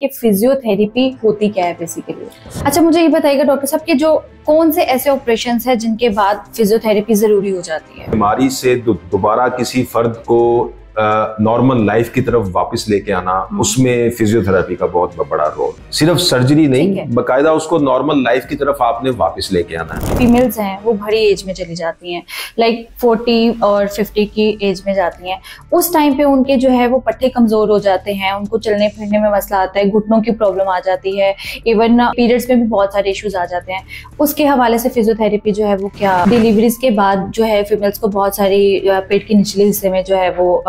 कि फिजियोथेरेपी होती क्या है बेसिकली। अच्छा मुझे ये बताइएगा डॉक्टर साहब कि जो कौन से ऐसे ऑपरेशंस हैं जिनके बाद फिजियोथेरेपी जरूरी हो जाती है। बीमारी से दोबारा किसी फर्द को नॉर्मल लाइफ की तरफ वापस लेके आना, उसमें फिजियोथेरेपी का बहुत बड़ा रोल। सिर्फ सर्जरी नहीं, बकायदा उसको नॉर्मल लाइफ की तरफ आपने वापस लेके आना है। फीमेल्स हैं वो बड़ी एज में चली जाती हैं, लाइक 40 और 50 की एज में जाती हैं। उस टाइम पे उनके जो है वो पट्टे कमजोर हो जाते हैं, उनको चलने फिरने में मसला आता है, घुटनों की प्रॉब्लम आ जाती है, इवन पीरियड्स में भी बहुत सारे इश्यूज आ जाते हैं। उसके हवाले से फिजियोथेरेपी जो है वो क्या, डिलीवरीज के बाद जो है फीमेल्स को बहुत सारी पेट के निचले हिस्से में जो है वो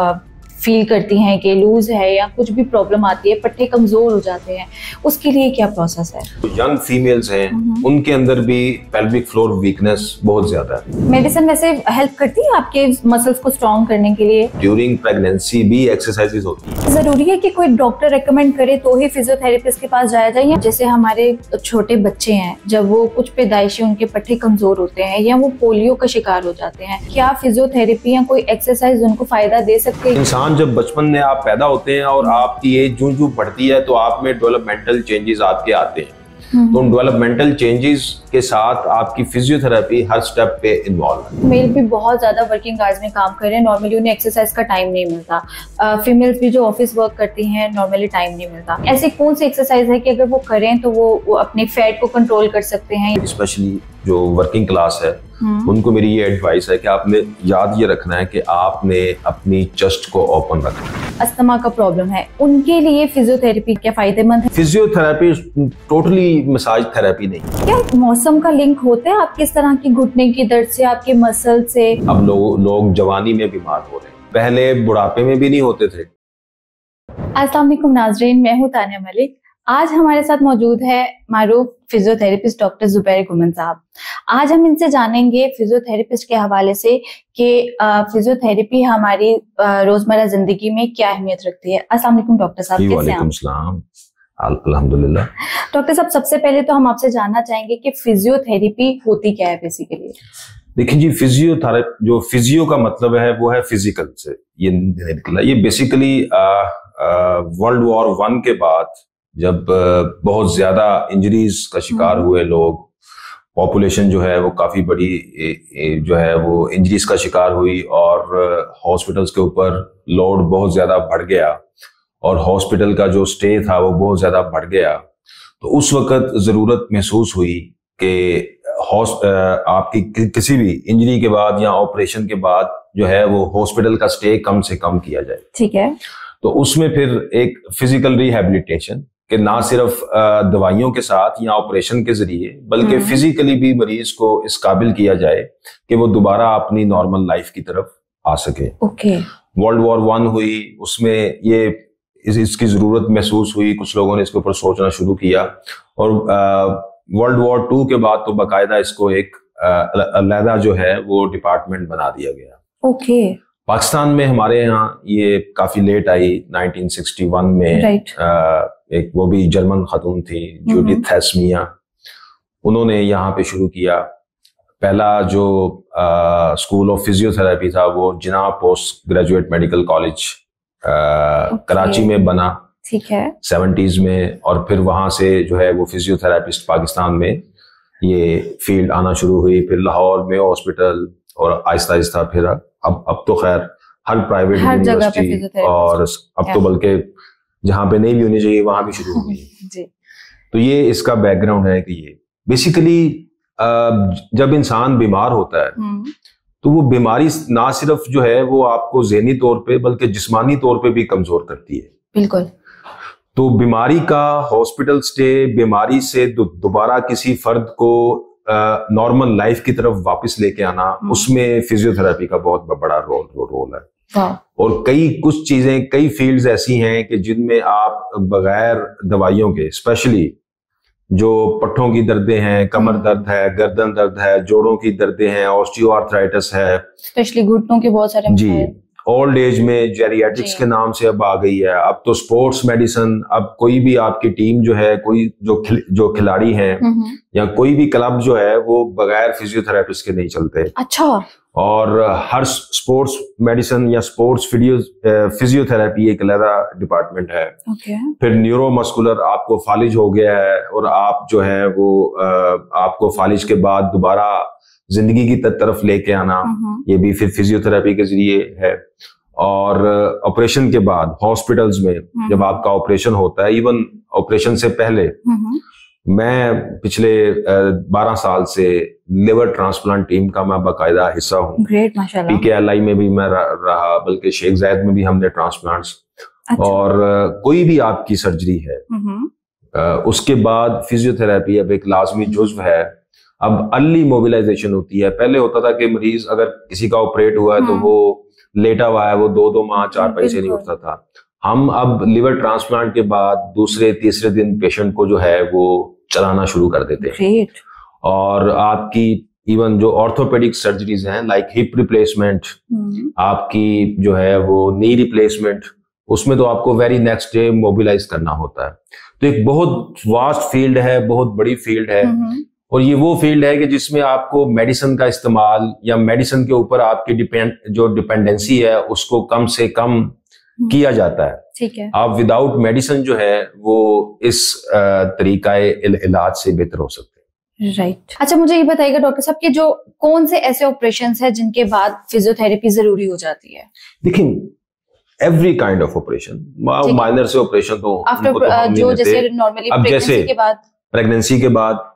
फील करती हैं कि लूज है या कुछ भी प्रॉब्लम आती है, पट्टे कमजोर हो जाते हैं, उसके लिए क्या प्रोसेस है? यंग फीमेल्स हैं उनके अंदर भी पेल्विक फ्लोर वीकनेस बहुत ज्यादा है। मेडिसिन वैसे हेल्प करती है आपके मसल्स को स्ट्रॉन्ग करने के लिए? ड्यूरिंग प्रेगनेंसी भी एक्सरसाइजेज होती है। जरूरी है कि कोई डॉक्टर रेकमेंड करे तो ही फिजियोथेरेपिस्ट के पास जाया जाए? जैसे हमारे छोटे बच्चे हैं, जब वो कुछ पैदाइशी उनके पट्टे कमजोर होते हैं या वो पोलियो का शिकार हो जाते हैं, क्या फिजियोथेरेपी या कोई एक्सरसाइज उनको फायदा दे सकते हैं? जब बचपन में आप पैदा होते हैं और आपकी एज जूं बढ़ती है तो आप में डेवलपमेंटल चेंजेस आपके आते हैं। तो उन डेवलपमेंटल चेंजेस के साथ आपकी फिजियोथेरेपी हर स्टेप पे इन्वॉल्व है। मेल भी बहुत ज्यादा वर्किंग आवर्स में काम कर रहे हैं, नॉर्मली उन्हें एक्सरसाइज का टाइम नहीं मिलता। फीमेल्स भी जो ऑफिस वर्क करती हैं नॉर्मली टाइम नहीं मिलता। ऐसी कौन सी एक्सरसाइज है कि अगर वो करें तो वो अपने फैट को कंट्रोल कर सकते हैं? स्पेशली जो वर्किंग क्लास है उनको मेरी ये एडवाइस है कि आपने याद ये रखना है कि आपने अपनी चेस्ट को ओपन रखना है। अस्थमा का प्रॉब्लम है, उनके लिए फिजियोथेरेपी क्या फायदेमंद है? फिजियोथेरेपी टोटली मसाज थेरेपी नहीं। क्या मौसम का लिंक होता है आपके इस तरह की घुटने की दर्द से, आपके मसल से? अब लोग जवानी में बीमार हो रहे हैं, पहले बुढ़ापे में भी नहीं होते थे। अस्सलाम वालेकुम नाज़रीन, मैं हूं तानिया मलिक। आज हमारे साथ मौजूद है मारूफ फिजियोथेरेपिस्ट डॉक्टर जुबैर गुमन साहब। आज हम इनसे जानेंगे फिजियोथेरेपिस्ट के हवाले से कि फिजियोथेरेपी हमारी रोजमर्रा जिंदगी में क्या अहमियत रखती है। अस्सलाम वालेकुम डॉक्टर साहब, कैसे हैं? वालेकुम सलाम, अल्हम्दुलिल्लाह। डॉक्टर साहब, सबसे पहले तो हम आपसे जानना चाहेंगे कि फिजियोथेरेपी होती क्या है बेसिकली। देखिए जी, फिजियोथेरेपी, जो फिजियो का मतलब है वो है फिजिकल से, ये निकला। ये बेसिकली वर्ल्ड वॉर 1 के बाद जब बहुत ज्यादा इंजरीज का शिकार हुए लोग, पॉपुलेशन जो है वो काफी बड़ी जो है वो इंजरीज का शिकार हुई और हॉस्पिटल्स के ऊपर लोड बहुत ज्यादा बढ़ गया और हॉस्पिटल का जो स्टे था वो बहुत ज्यादा बढ़ गया। तो उस वक्त जरूरत महसूस हुई कि आपकी किसी भी इंजरी के बाद या ऑपरेशन के बाद जो है वो हॉस्पिटल का स्टे कम से कम किया जाए। ठीक है। तो उसमें फिर एक फिजिकल रिहैबिलिटेशन कि ना सिर्फ दवाइयों के साथ या ऑपरेशन के जरिए बल्कि फिजिकली भी मरीज को इस काबिल किया जाए कि वो दोबारा अपनी नॉर्मल लाइफ की तरफ आ सके। ओके। वर्ल्ड वॉर 1 हुई, उसमें ये इसकी जरूरत महसूस हुई, कुछ लोगों ने इसके ऊपर सोचना शुरू किया और वर्ल्ड वॉर 2 के बाद तो बाकायदा इसको एक अलग जो है वो डिपार्टमेंट बना दिया गया। ओके। पाकिस्तान में हमारे यहाँ ये काफी लेट आई, 1961 में। एक वो भी जर्मन खातून थी जूडिथ थैस्मिया, उन्होंने यहाँ पे शुरू किया। पहला जो स्कूल ऑफ फिजियोथेरेपी था वो Jinnah post graduate medical college Karachi में बना। ठीक है। 70s में, और फिर वहां से जो है वो फिजियोथेरेपिस्ट पाकिस्तान में ये फील्ड आना शुरू हुई। फिर लाहौर में हॉस्पिटल और आहिस्ता आहिस्ता फिर अब तो खैर हर प्राइवेट यूनिवर्सिटी और अब तो बल्कि जहां पे नहीं भी होनी चाहिए वहां भी शुरू हो गई। तो ये इसका बैकग्राउंड है कि ये बेसिकली जब इंसान बीमार होता है तो वो बीमारी ना सिर्फ जो है वो आपको ज़हनी तौर पे बल्कि जिस्मानी तौर पे भी कमजोर करती है। बिल्कुल। तो बीमारी का हॉस्पिटल स्टे, बीमारी से दोबारा किसी फर्द को नॉर्मल लाइफ की तरफ वापस लेके आना, उसमें फिजियोथेरेपी का बहुत बड़ा रोल है। और कुछ चीजें, कई फील्ड्स ऐसी हैं कि जिनमें आप बगैर दवाइयों के, स्पेशली जो पट्टों की दर्दें हैं, कमर दर्द है, गर्दन दर्द है, जोड़ों की दर्दें हैं, ऑस्टियोआर्थराइटिस है, स्पेशली घुटनों के बहुत सारे जी, ओल्ड एज में जेरियाट्रिक्स के नाम से अब आ गई है। अब तो स्पोर्ट्स मेडिसिन, अब कोई भी आपकी टीम जो है, कोई जो खिलाड़ी हैं या कोई भी क्लब जो है, वो बगैर फिजियोथेरेपिस्ट के नहीं चलते। अच्छा। और हर स्पोर्ट्स मेडिसिन या स्पोर्ट्स फिजियोथेरेपी एक अलग डिपार्टमेंट है। फिर न्यूरोमस्कुलर, आपको फालिज हो गया है और आप जो है वो आपको फालिज के बाद दोबारा जिंदगी की तरफ लेके आना, ये भी फिर फिजियोथेरेपी के जरिए है। और ऑपरेशन के बाद हॉस्पिटल्स में जब आपका ऑपरेशन होता है, इवन ऑपरेशन से पहले, मैं पिछले 12 साल से लिवर ट्रांसप्लांट टीम का मैं बाकायदा हिस्सा हूँ। ग्रेट, माशाल्लाह। PKLI में भी मैं रहा, बल्कि शेख जायद में भी हमने ट्रांसप्लांट्स। अच्छा। और कोई भी आपकी सर्जरी है, उसके बाद फिजियोथेरेपी अब एक लाजमी जुज्व है। अब अर्ली मोबिलाइजेशन होती है। पहले होता था कि मरीज अगर किसी का ऑपरेट हुआ है तो वो लेटा हुआ है, वो 2-2 माह 4 पैसे से नहीं उठता था। हम अब लिवर ट्रांसप्लांट के बाद दूसरे तीसरे दिन पेशेंट को जो है वो चलाना शुरू कर देते हैं। और आपकी इवन जो ऑर्थोपेडिक सर्जरीज हैं, लाइक हिप रिप्लेसमेंट, आपकी जो है वो नी रिप्लेसमेंट, उसमें तो आपको वेरी नेक्स्ट डे मोबिलाइज करना होता है। तो एक बहुत वास्ट फील्ड है, बहुत बड़ी फील्ड है। और ये वो फील्ड है कि जिसमें आपको मेडिसिन का इस्तेमाल या मेडिसिन के ऊपर आपकी डिपेंडेंसी है उसको कम से कम किया जाता है। ठीक है। आप विदाउट मेडिसिन जो है वो इस तरीकाए इलाज से बेहतर हो सकते हैं। राइट। अच्छा, मुझे ये बताइएगा डॉक्टर साहब कि जो कौन से ऐसे ऑपरेशंस हैं जिनके बाद फिजियोथेरेपी जरूरी हो जाती है? देखिए, every kind of operation, minor से ऑपरेशन तो आफ्टर जो जैसे नॉर्मली प्रेगनेंसी के बाद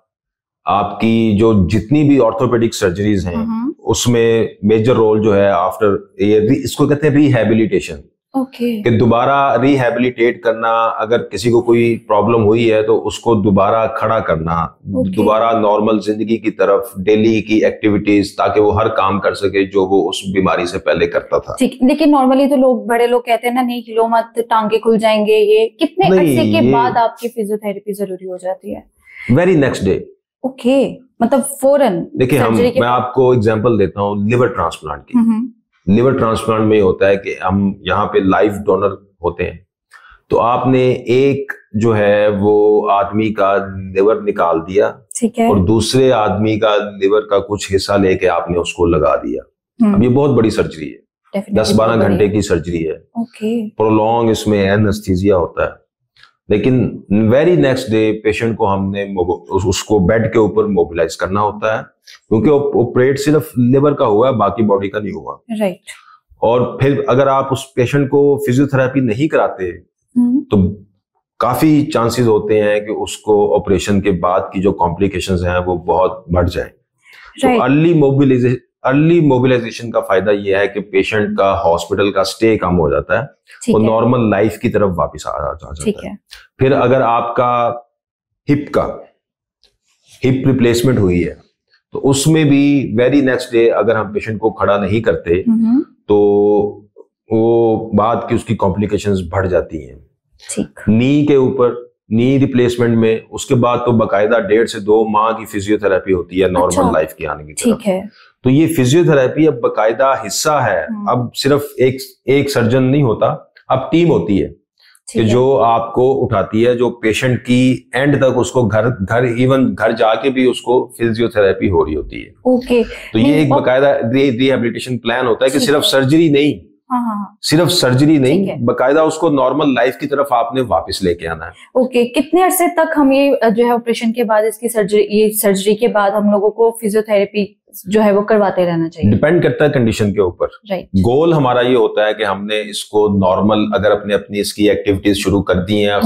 आपकी जो जितनी भी ऑर्थोपेडिक सर्जरीज हैं उसमें मेजर रोल जो है आफ्टर इसको कहते हैं रिहैबिलिटेशन। कि दोबारा रिहैबिलिटेट करना, अगर किसी को कोई प्रॉब्लम हुई है तो उसको दोबारा खड़ा करना, दोबारा नॉर्मल जिंदगी की तरफ, डेली की एक्टिविटीज, ताकि वो हर काम कर सके जो वो उस बीमारी से पहले करता था। ठीक, लेकिन नॉर्मली तो बड़े लोग कहते हैं ना, नहीं हिलो मत, टांगे खुल जाएंगे। ये कितने अरसे के बाद आपकी फिजियोथेरेपी जरूरी हो जाती है? Very next day. ओके, मतलब फौरन। देखिए, मैं आपको एग्जांपल देता हूँ लिवर ट्रांसप्लांट की। लिवर ट्रांसप्लांट में होता है कि हम यहाँ पे लाइव डोनर होते हैं, तो आपने एक जो है वो आदमी का लिवर निकाल दिया, ठीक है, और दूसरे आदमी का लिवर का कुछ हिस्सा लेके आपने उसको लगा दिया। अब ये बहुत बड़ी सर्जरी है, 10-12 घंटे की सर्जरी है। प्रोलॉन्ग इसमें एनेस्थीसिया होता है। लेकिन वेरी नेक्स्ट डे पेशेंट को हमने उसको बेड के ऊपर मोबिलाइज करना होता है, क्योंकि ऑपरेट सिर्फ लिवर का हुआ है, बाकी बॉडी का नहीं हुआ। राइट। और फिर अगर आप उस पेशेंट को फिजियोथेरेपी नहीं कराते तो काफी चांसेस होते हैं कि उसको ऑपरेशन के बाद की जो कॉम्प्लिकेशंस हैं वो बहुत बढ़ जाएं। तो अर्ली मोबिलाइजेशन का फायदा यह है कि पेशेंट का हॉस्पिटल का स्टे कम हो जाता है और नॉर्मल लाइफ की तरफ वापस आ जाता है। फिर अगर आपका हिप रिप्लेसमेंट हुई है तो उसमें भी वेरी नेक्स्ट डे अगर हम पेशेंट को खड़ा नहीं करते तो वो बाद की उसकी कॉम्प्लिकेशंस बढ़ जाती हैं। नी के ऊपर, नी रिप्लेसमेंट में, उसके बाद तो बकायदा 1.5 से 2 माह की फिजियोथेरेपी होती है नॉर्मल लाइफ की आने की तरफ। ठीक है। तो ये फिजियोथेरेपी अब बकायदा हिस्सा है। अब सिर्फ एक सर्जन नहीं होता, अब टीम होती है कि जो आपको उठाती है, जो पेशेंट की एंड तक उसको घर जाके भी उसको फिजियोथेरेपी हो रही होती है। ओके। तो ये एक बकायदा रिहैबिलिटेशन प्लान होता है कि सिर्फ सर्जरी नहीं, सिर्फ सर्जरी नहीं, बकायदा उसको नॉर्मल लाइफ की तरफ आपने वापस लेके आना है। ओके। कितने अरसे तक हम ये जो है ऑपरेशन के बाद, इसकी सर्जरी के बाद हम लोगों को फिजियोथेरेपी जो है वो करवाते रहना चाहिए? डिपेंड करता है कंडीशन के ऊपर। राइट। गोल हमारा ये होता है कि हमने इसको नॉर्मल, अगर अपनी इसकी एक्टिविटीज शुरू कर दी है,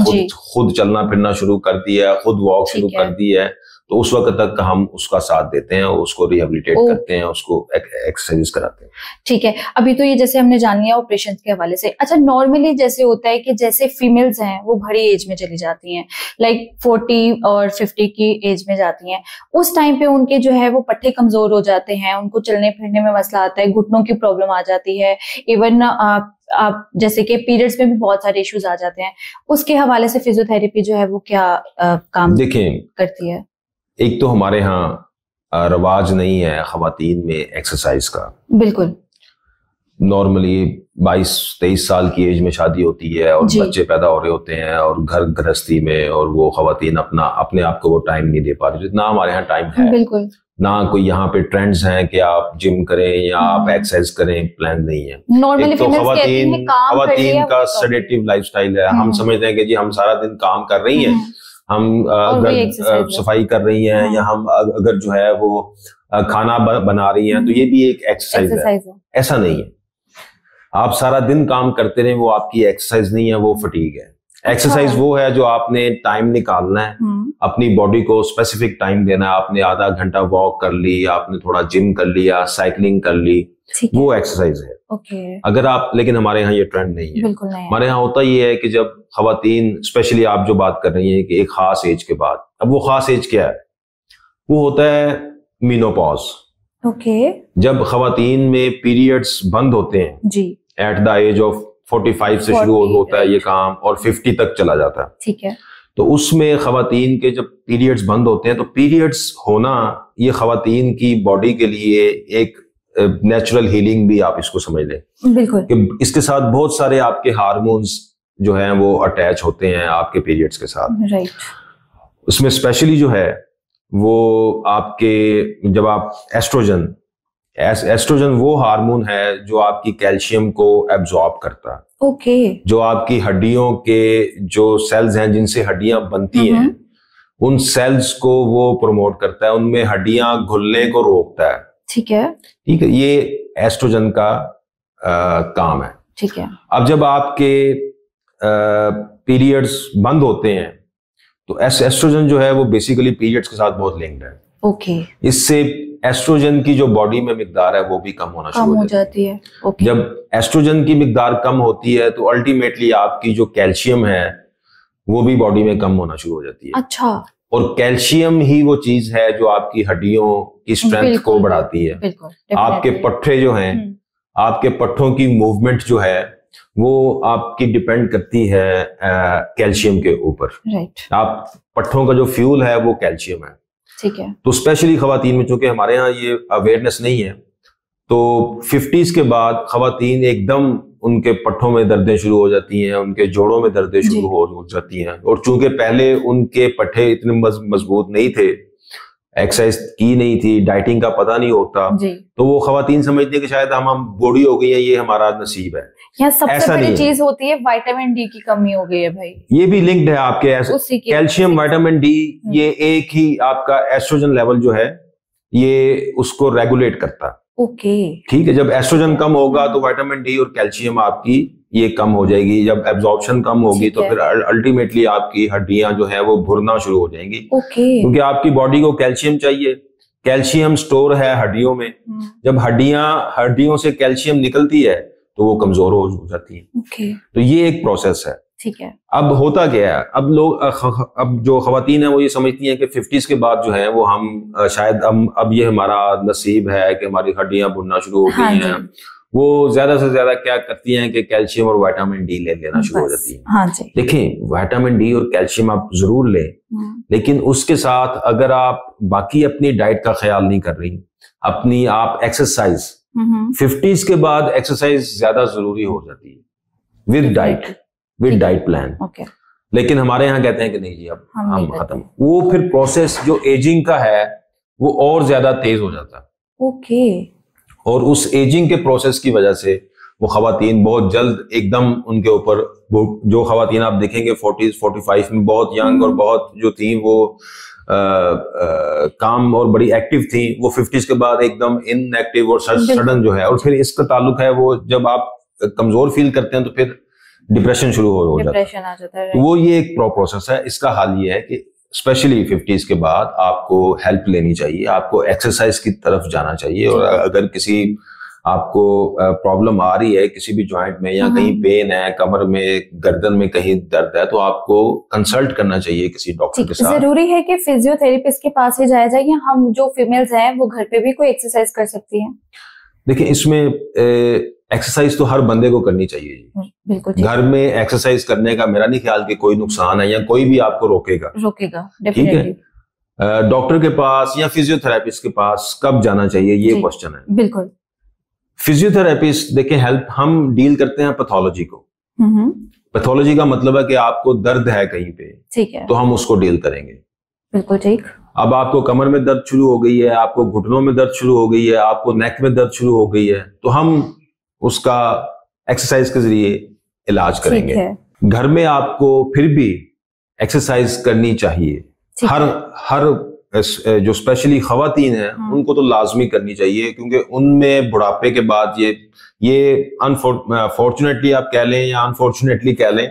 खुद चलना फिरना शुरू कर दिया है, खुद वॉक शुरू कर दी है, तो उस वक्त तक हम उसका साथ देते हैं, उसको रिहेबिलिटेट करते हैं, उसको एक्सरसाइज कराते हैं। ठीक है। अभी तो ये जैसे हमने जान लिया ऑपरेशन के हवाले से। अच्छा, नॉर्मली जैसे होता है कि जैसे फीमेल्स हैं वो बड़ी एज में चली जाती हैं, लाइक 40 और 50 की एज में जाती हैं, उस टाइम पे उनके जो है वो पट्टे कमजोर हो जाते हैं, उनको चलने फिरने में मसला आता है, घुटनों की प्रॉब्लम आ जाती है, इवन आप जैसे कि पीरियड्स में भी बहुत सारे इश्यूज आ जाते हैं। उसके हवाले से फिजियोथेरेपी जो है वो क्या काम करती है? एक तो हमारे यहाँ रवाज नहीं है खवातीन में एक्सरसाइज का। बिल्कुल। नॉर्मली 22-23 साल की एज में शादी होती है और बच्चे पैदा हो रहे होते हैं और घर गृहस्थी में, और वो खवातीन अपने आप को वो टाइम नहीं दे पा रही जितना हमारे यहाँ टाइम है। बिल्कुल। ना कोई यहाँ पे ट्रेंड्स हैं कि आप जिम करें या आप एक्सरसाइज करें, प्लान नहीं है। एक तो खवातीन का सेडेटिव लाइफस्टाइल है। हम समझते हैं कि जी हम सारा दिन काम कर रही हैं, हम अगर सफाई कर रही हैं या हम अगर जो है वो खाना बना रही हैं तो ये भी एक एक्सरसाइज है। ऐसा नहीं है। आप सारा दिन काम करते रहे, वो आपकी एक्सरसाइज नहीं है, वो फटीग है। एक्सरसाइज वो है जो आपने टाइम निकालना है, अपनी बॉडी को स्पेसिफिक टाइम देना है। आपने आधा घंटा वॉक कर ली, आपने थोड़ा जिम कर लिया, साइकिलिंग कर ली, वो एक्सरसाइज है। अगर आप, लेकिन हमारे यहाँ ये ट्रेंड नहीं है। हमारे यहाँ होता ये है कि जब खवातीन, स्पेशली आप जो बात कर रही हैं कि एक खास एज के बाद, अब वो खास एज क्या है? वो होता है मीनोपॉज। जब खवातीन में पीरियड्स बंद होते हैं जी, एट द एज ऑफ 45 से शुरू होता है ये काम और 50 तक चला जाता है। ठीक है। तो उसमें खवातीन के जब पीरियड्स बंद होते हैं तो पीरियड्स होना ये खवातीन की बॉडी के लिए एक नेचुरल हीलिंग भी आप इसको समझ लें। बिल्कुल। कि इसके साथ बहुत सारे आपके हार्मोन्स जो हैं वो अटैच होते हैं आपके पीरियड्स के साथ। राइट। उसमें स्पेशली जो है वो आपके, जब आप एस्ट्रोजन वो हार्मोन है जो आपकी कैल्शियम को एब्जॉर्ब करता है। जो आपकी हड्डियों के जो सेल्स हैं जिनसे हड्डियां बनती हैं, उन सेल्स को वो प्रमोट करता है, उनमें हड्डियां घुलने को रोकता है। ठीक है। ठीक है, ये एस्ट्रोजन का काम है। ठीक है। अब जब आपके पीरियड्स बंद होते हैं तो एस्ट्रोजन जो है वो बेसिकली पीरियड्स के साथ बहुत लिंक्ड है। इससे एस्ट्रोजन की जो बॉडी में मिकदार है वो भी कम होना शुरू हो जाती है। जब एस्ट्रोजन की मिकदार कम होती है तो अल्टीमेटली आपकी जो कैल्शियम है वो भी बॉडी में कम होना शुरू हो जाती है। अच्छा। और कैल्शियम ही वो चीज है जो आपकी हड्डियों की स्ट्रेंथ को बढ़ाती है। आपके पट्टे जो हैं, आपके पट्टों की मूवमेंट जो है वो आपकी डिपेंड करती है कैल्शियम के ऊपर। आप पट्टों का जो फ्यूल है वो कैल्शियम है। ठीक है। तो स्पेशली खवातीन में, चूंकि हमारे यहाँ ये अवेयरनेस नहीं है, तो 50s के बाद खवातीन एकदम उनके पट्टों में दर्दें शुरू हो जाती हैं, उनके जोड़ों में दर्दें शुरू हो जाती हैं। और चूंकि पहले उनके पट्टे इतने मजबूत नहीं थे, एक्सरसाइज की नहीं थी, डाइटिंग का पता नहीं होता, तो वो खवातीन समझती है कि शायद हम बूढ़ी हो गई हैं, ये हमारा नसीब है। यहाँ सबसे बड़ी चीज होती है विटामिन डी की कमी हो गई है भाई। ये भी लिंक्ड है आपके कैल्शियम, विटामिन डी, ये एक ही आपका एस्ट्रोजन लेवल जो है ये उसको रेगुलेट करता है। ठीक है। जब एस्ट्रोजन कम होगा तो विटामिन डी और कैल्शियम आपकी ये कम हो जाएगी। जब एब्जॉर्प्शन कम होगी तो फिर अल्टीमेटली आपकी हड्डियां जो है वो भुरना शुरू हो जाएंगी। क्योंकि आपकी बॉडी को कैल्शियम चाहिए, कैल्शियम स्टोर है हड्डियों में। जब हड्डियों से कैल्शियम निकलती है तो वो कमजोर हो जाती है। तो ये एक प्रोसेस है। ठीक है। अब होता क्या है, अब लोग, अब जो खवातीन है वो ये समझती हैं कि 50s के बाद जो है वो हम शायद अब ये हमारा नसीब है कि हमारी हड्डियां भुनना शुरू हो गई हैं। वो ज्यादा से ज्यादा क्या करती हैं कि कैल्शियम और विटामिन डी लेना शुरू हो जाती है। देखें, विटामिन डी और कैल्शियम आप जरूर लें, लेकिन उसके साथ अगर आप बाकी अपनी डाइट का ख्याल नहीं कर रही, अपनी आप एक्सरसाइज, 50s के बाद एक्सरसाइज ज्यादा जरूरी हो जाती है विद डाइट प्लान। लेकिन हमारे यहाँ कहते हैं कि नहीं जी अब हम खत्म। वो फिर प्रोसेस जो एजिंग का है वो और ज्यादा तेज हो जाता है। और उस एजिंग के प्रोसेस की वजह से वो खवातीन बहुत जल्द एकदम उनके ऊपर, जो खवातीन आप देखेंगे 40s 45 में बहुत यंग और बहुत जो थी वो काम और बड़ी एक्टिव थी, वो 50s के बाद एकदम इनएक्टिव और सडन जो है। और फिर इसका ताल्लुक है, वो जब आप कमजोर फील करते हैं तो फिर डिप्रेशन शुरू हो जाता है। वो ये एक प्रोसेस है। इसका हाल ये है कि स्पेशली 50s के बाद आपको हेल्प लेनी चाहिए, आपको एक्सरसाइज की तरफ जाना चाहिए। और अगर किसी आपको प्रॉब्लम आ रही है किसी भी जॉइंट में या कहीं पेन है, कमर में, गर्दन में कहीं दर्द है, तो आपको कंसल्ट करना चाहिए किसी डॉक्टर के साथ। जरूरी है कि फिजियोथेरेपिस्ट के पास ही जाया जाए या हम जो फीमेल्स हैं वो घर पे भी कोई एक्सरसाइज कर सकती हैं? देखिए, इसमें एक्सरसाइज तो हर बंदे को करनी चाहिए जी। बिल्कुल। घर में एक्सरसाइज करने का मेरा नहीं ख्याल कि कोई नुकसान है या कोई भी आपको रोकेगा। ठीक है। डॉक्टर के पास या फिजियोथेरेपिस्ट के पास कब जाना चाहिए, ये क्वेश्चन है। बिल्कुल। फिजियोथेरेपिस्ट देखिए हेल्प, हम डील करते हैं पैथोलॉजी को। पैथोलॉजी का मतलब है कि आपको दर्द है कहीं पे, ठीक है, तो हम उसको डील करेंगे। बिल्कुल ठीक। अब आपको कमर में दर्द शुरू हो गई है, आपको घुटनों में दर्द शुरू हो गई है, आपको नेक में दर्द शुरू हो गई है, तो हम उसका एक्सरसाइज के जरिए इलाज करेंगे। घर में आपको फिर भी एक्सरसाइज करनी चाहिए। हर जो स्पेशली खवातीन हैं उनको तो लाजमी करनी चाहिए, क्योंकि उनमें बुढ़ापे के बाद ये अनफॉर्चुनेटली आप कह लें या अनफॉर्चुनेटली कह लें,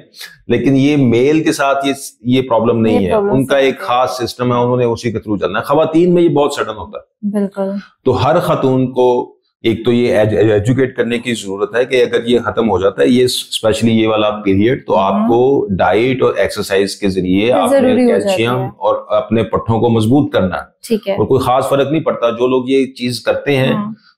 लेकिन ये मेल के साथ ये प्रॉब्लम नहीं है। उनका एक खास सिस्टम है, उन्होंने उसी के थ्रू चलना है। खवातीन में ये बहुत सडन होता है। बिल्कुल। तो हर खातून को एक तो ये एजुकेट करने की जरूरत है कि अगर ये खत्म हो जाता है, ये स्पेशली ये वाला पीरियड, तो आपको डाइट और एक्सरसाइज के जरिए अपने कैल्शियम और अपने पट्टों को मजबूत करना है। ठीक है। और कोई खास फर्क नहीं पड़ता, जो लोग ये चीज करते हैं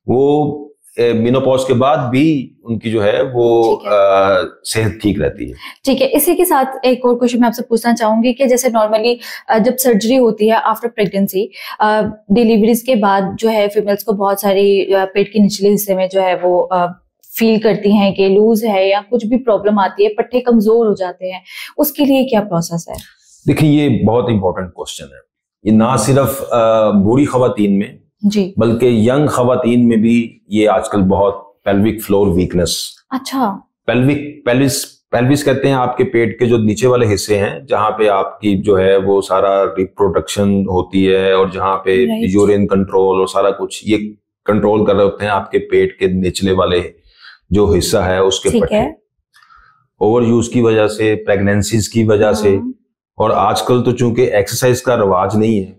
वो मेनोपॉज के बाद भी उनकी जो है वो सेहत ठीक रहती है। ठीक है। इसी के साथ एक और क्वेश्चन मैं आपसे पूछना चाहूंगी कि जैसे नॉर्मली जब सर्जरी होती है आफ्टर प्रेगनेंसी, डिलीवरीज के बाद जो है फीमेल्स को बहुत सारी पेट के निचले हिस्से में जो है वो फील करती हैं कि लूज है या कुछ भी प्रॉब्लम आती है, पट्टे कमजोर हो जाते हैं, उसके लिए क्या प्रोसेस है? देखिए ये बहुत इंपॉर्टेंट क्वेश्चन है। ये ना सिर्फ बूढ़ी खवातीन में जी, बल्कि यंग खवातीन में भी ये आजकल बहुत पेल्विक फ्लोर वीकनेस। अच्छा। पेल्विस कहते हैं आपके पेट के जो नीचे वाले हिस्से हैं, जहाँ पे आपकी जो है वो सारा रिप्रोडक्शन होती है और जहाँ पे यूरिन कंट्रोल और सारा कुछ ये कंट्रोल कर रहे होते हैं आपके पेट के निचले वाले जो हिस्सा है उसके पट्टे। ओवर यूज की वजह से, प्रेगनेंसीज की वजह से, और आजकल तो चूंकि एक्सरसाइज का रिवाज नहीं है,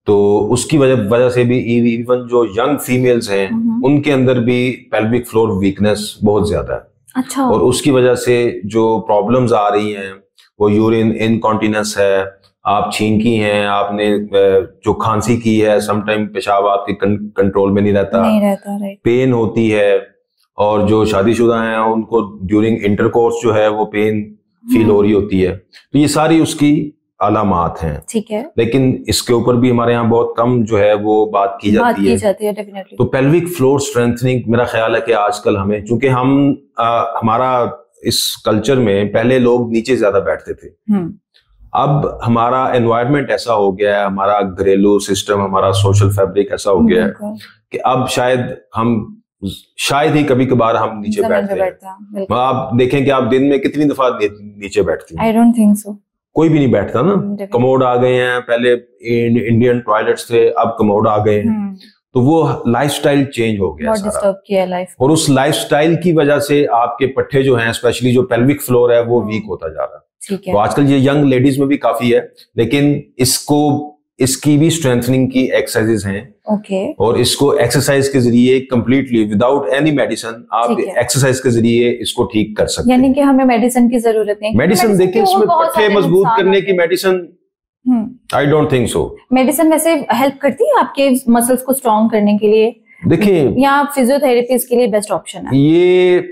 तो उसकी वजह से भी इवन जो यंग फीमेल्स हैं उनके अंदर भी पेल्विक फ्लोर वीकनेस बहुत ज्यादा है। अच्छा। और उसकी वजह से जो प्रॉब्लम्स आ रही हैं वो यूरिन इनकॉन्टिनेंस है, आप छींकी हैं, आपने जो खांसी की है, समटाइम पेशाब आपके कंट्रोल में नहीं रहता, पेन होती है, और जो शादीशुदा हैं उनको ड्यूरिंग इंटरकोर्स जो है वो पेन फील हो रही होती है। तो ये सारी उसकी अलामात हैं। ठीक है। लेकिन इसके ऊपर भी हमारे यहाँ बहुत कम जो है वो बात की जाती है। डेफिनेटली। तो पेल्विक फ्लोर स्ट्रेंथनिंग मेरा ख्याल है कि आजकल हमें, चूंकि हमारा इस कल्चर में पहले लोग नीचे ज्यादा बैठते थे, अब हमारा एनवायरनमेंट ऐसा हो गया है, हमारा घरेलू सिस्टम, हमारा सोशल फैब्रिक ऐसा हो गया है कि अब शायद ही कभी कभार हम नीचे बैठते हैं। आप देखें कि आप दिन में कितनी दफा नीचे बैठती हैं? I don't think so. कोई भी नहीं बैठता ना। कमोड आ गए हैं, पहले इंडियन टॉयलेट्स थे, अब कमोड आ गए हैं। तो वो लाइफस्टाइल चेंज हो गया, डिस्टर्ब किया लाइफ। और उस लाइफस्टाइल की वजह से आपके पट्टे जो हैं, स्पेशली जो पेल्विक फ्लोर है, वो वीक होता जा रहा है। ठीक है। तो आजकल ये यंग लेडीज में भी काफी है, लेकिन इसकी भी स्ट्रेंथनिंग की एक्सरसाइजेज हैं। ओके। और इसको एक्सरसाइज के जरिए कंप्लीटली विदाउट एनी मेडिसिन आप एक्सरसाइज के जरिए इसको ठीक कर सकते हैं। यानी कि हमें मेडिसिन की जरूरत नहीं। मेडिसिन देखिए इसमें पट्टे मजबूत करने की medicine I don't think so. Medicine वैसे हेल्प करती है आपके मसल्स को स्ट्रॉन्ग करने के लिए? देखिए या फिजियोथेरेपी के लिए बेस्ट ऑप्शन है? ये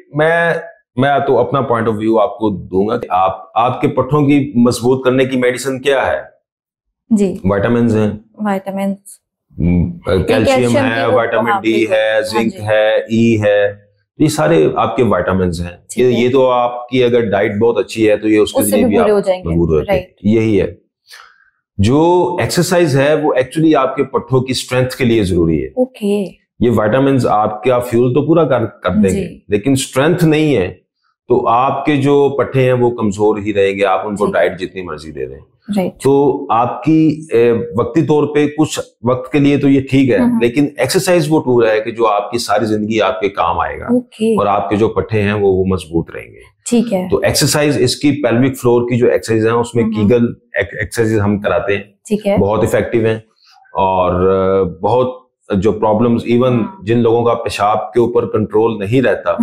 मैं तो अपना पॉइंट ऑफ व्यू आपको दूंगा कि आपके पट्टों की मजबूत करने की मेडिसिन क्या है जी? विटामिन हैं, कैल्शियम है, विटामिन डी है, जिंक है, ई है, ये सारे आपके विटामिन हैं। ये तो आपकी अगर डाइट बहुत अच्छी है तो ये उसके जरिए भी आप मजबूत हो जाएंगे। यही है। जो एक्सरसाइज है वो एक्चुअली आपके पट्टों की स्ट्रेंथ के लिए जरूरी है। ओके। ये विटामिन आपका फ्यूल तो पूरा कर देंगे, लेकिन स्ट्रेंथ नहीं है तो आपके जो पट्टे हैं वो कमजोर ही रहेंगे, आप उनको डाइट जितनी मर्जी दे दें। तो आपकी वक्ती तौर पे कुछ वक्त के लिए तो ये ठीक है, लेकिन एक्सरसाइज वो टूल है कि जो आपकी सारी जिंदगी आपके काम आएगा। और आपके जो पट्टे हैं वो मजबूत रहेंगे। ठीक है। तो एक्सरसाइज इसकी पेल्विक फ्लोर की जो एक्सरसाइज है उसमें कीगल एक्सरसाइज हम कराते हैं। ठीक है। बहुत इफेक्टिव है, और बहुत जो प्रॉब्लम्स, इवन जिन लोगों का पेशाब के ऊपर कंट्रोल नहीं रहता,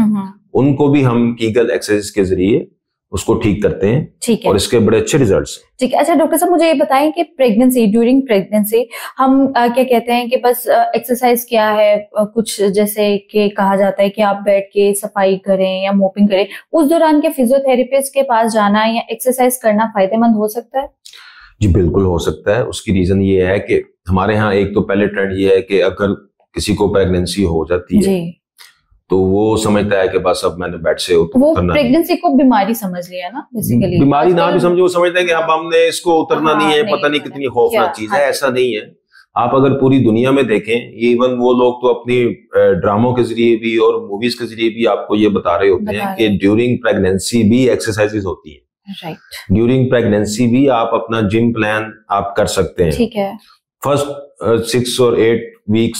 उनको भी हम कीगल एक्सरसाइज के जरिए उसको ठीक करते हैं। ठीक है। और इसके बड़े अच्छे रिजल्ट्स। ठीक है। अच्छा डॉक्टर साहब, मुझे ये बताएं कि प्रेगनेंसी, ड्यूरिंग प्रेगनेंसी हम क्या कहते हैं कि बस एक्सरसाइज क्या है, कुछ जैसे कि कहा जाता है कि आप बैठ के सफाई करें या मोपिंग करें, उस दौरान के फिजियोथेरेपिस्ट के पास जाना या एक्सरसाइज करना फायदेमंद हो सकता है? जी बिल्कुल हो सकता है। उसकी रीजन ये है कि हमारे यहाँ एक तो पहले ट्रेंड ये है कि अगर किसी को प्रेगनेंसी हो जाती है तो वो समझता है कि बस अब मैंने बेड से वो उतरना प्रेगनेंसी को बीमारी समझ लिया ना बेसिकली, बीमारी ना भी समझे, वो समझता है कि अब हमने इसको उतरना नहीं है, पता नहीं कितनी खौफनाक चीज है। ऐसा नहीं है। आप अगर पूरी दुनिया में देखें, इवन वो लोग तो अपनी ड्रामों के जरिए भी और मूवीज के जरिए भी आपको ये बता रहे होते हैं कि ड्यूरिंग प्रेगनेंसी भी एक्सरसाइजेस होती है। राइट। ड्यूरिंग प्रेगनेंसी भी आप अपना जिम प्लान आप कर सकते हैं। ठीक है। फर्स्ट 6 और 8 वीक्स